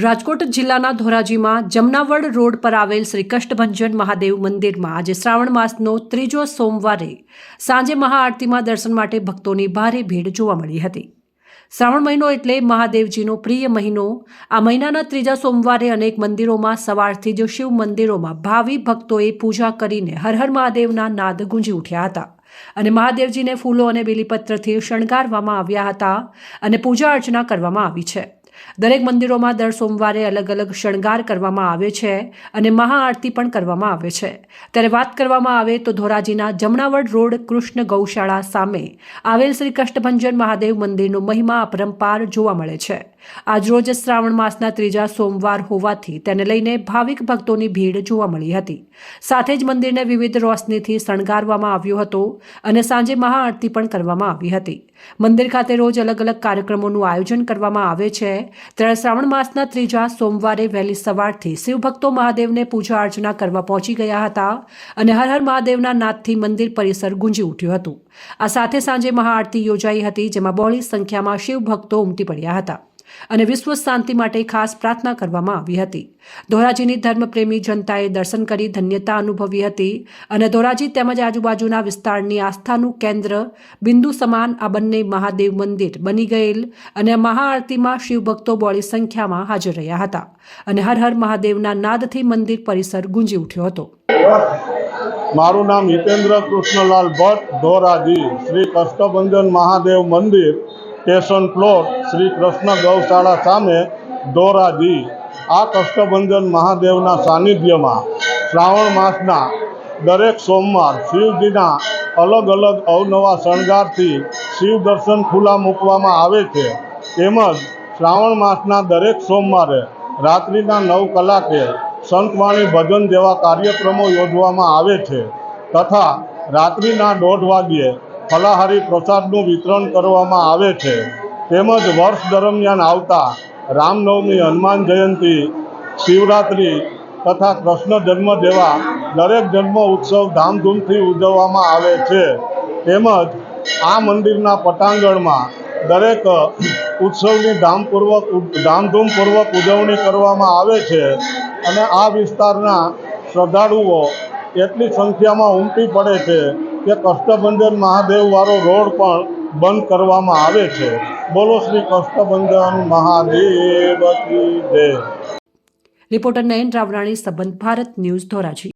રાજકોટ જિલ્લાના ધોરાજીમાં જમનાવડ રોડ પર આવેલ શ્રી કષ્ટભંજન મહાદેવ મંદિરમાં આજે શ્રાવણ માસનો ત્રીજો સોમવારે સાંજે મહાઆરતીમાં દર્શન માટે ભક્તોની ભારે ભીડ જોવા મળી હતી। શ્રાવણ મહિનો એટલે મહાદેવજીનો પ્રિય મહિનો। આ મહિનાના ત્રીજા સોમવારે અનેક મંદિરોમાં સવારથી જ શિવ મંદિરોમાં ભાવિ ભક્તોએ પૂજા કરીને હર હર મહાદેવના નાદ ગુંજી ઉઠ્યા હતા અને મહાદેવજીને ફૂલો અને બેલીપત્રથી શણગારવામાં આવ્યા હતા અને પૂજા અર્ચના કરવામાં આવી છે। દરેક મંદિરોમાં દર સોમવારે અલગ અલગ શણગાર કરવામાં આવે છે અને મહાઆરતી પણ કરવામાં આવે છે। ત્યારે વાત કરવામાં આવે તો ધોરાજીના જમનાવડ રોડ કૃષ્ણ ગૌશાળા સામે આવેલ શ્રી કષ્ટભંજન મહાદેવ મંદિરનો મહિમા અપરંપાર જોવા મળે છે। આજરોજ શ્રાવણ માસના ત્રીજા સોમવાર હોવાથી તેને લઈને ભાવિક ભક્તોની ભીડ જોવા મળી હતી। સાથે જ મંદિરને વિવિધ રોશનીથી શણગારવામાં આવ્યો હતો અને સાંજે મહાઆરતી પણ કરવામાં આવી હતી। મંદિર ખાતે રોજ અલગ અલગ કાર્યક્રમોનું આયોજન કરવામાં આવે છે। ત્યારે શ્રાવણ માસના ત્રીજા સોમવારે વહેલી સવારથી શિવભક્તો મહાદેવને પૂજા અર્ચના કરવા પહોંચી ગયા હતા અને હર હર મહાદેવના નાદથી મંદિર પરિસર ગુંજી ઉઠ્યું હતું। આ સાથે સાંજે મહાઆરતી યોજાઈ હતી, જેમાં બહોળી સંખ્યામાં શિવભક્તો ઉમટી પડ્યા હતા અને વિશ્વ શાંતિ માટે ખાસ પ્રાર્થના કરવામાં આવી હતી। ધોરાજીની ધર્મપ્રેમી જનતાએ દર્શન કરી ધન્યતા અનુભવી હતી અને ધોરાજી તેમજ આજુબાજુના વિસ્તારની આસ્થાનું કેન્દ્ર બિંદુ સમાન આ બંને મહાદેવ મંદિર બની ગયેલ અને મહાઆરતીમાં શિવભક્તો બહોળી સંખ્યામાં હાજર રહ્યા હતા અને હર હર મહાદેવના નાદથી મંદિર પરિસર ગુંજી ઉઠ્યો હતો। મારું નામ હિતેન્દ્ર કૃષ્ણલાલ ભટ્ટ, ધોરાજી શ્રી કષ્ટભંજન મહાદેવ મંદિર, સ્ટેશન પ્લોટ, શ્રી કૃષ્ણ ગૌશાળા સામે, ધોરાજી। આ કષ્ટભંજન મહાદેવના સાનિધ્યમાં શ્રાવણ માસના દરેક સોમવાર શિવજીના અલગ અલગ અવનવા શણગારથી શિવ દર્શન ખુલ્લા મૂકવામાં આવે છે। તેમજ શ્રાવણ માસના દરેક સોમવારે રાત્રિના 9 કલાકે સંતવાણી ભજન જેવા કાર્યક્રમો યોજવામાં આવે છે તથા રાત્રિના 1:30 વાગ્યે ફલાહારી પ્રસાદનું વિતરણ કરવામાં આવે છે। તેમજ વર્ષ દરમિયાન આવતા રામનવમી, હનુમાન જયંતિ, શિવરાત્રિ તથા કૃષ્ણ જન્મ જેવા દરેક જન્મ ઉત્સવ ધામધૂમથી ઉજવવામાં આવે છે। તેમજ આ મંદિરના પટાંગણમાં દરેક ઉત્સવની ધામધૂમપૂર્વક ઉજવણી કરવામાં આવે છે અને આ વિસ્તારના શ્રદ્ધાળુઓ એટલી સંખ્યામાં ઉમટી પડે છે કે કષ્ટભંજન મહાદેવવાળો રોડ પણ બંધ કરવામાં આવે છે। બોલો શ્રી કષ્ટભંજન મહાદેવ કી જય। રિપોર્ટર નયન રાવરાણી, સંબંધ ભારત ન્યૂઝ, ધોરાજી।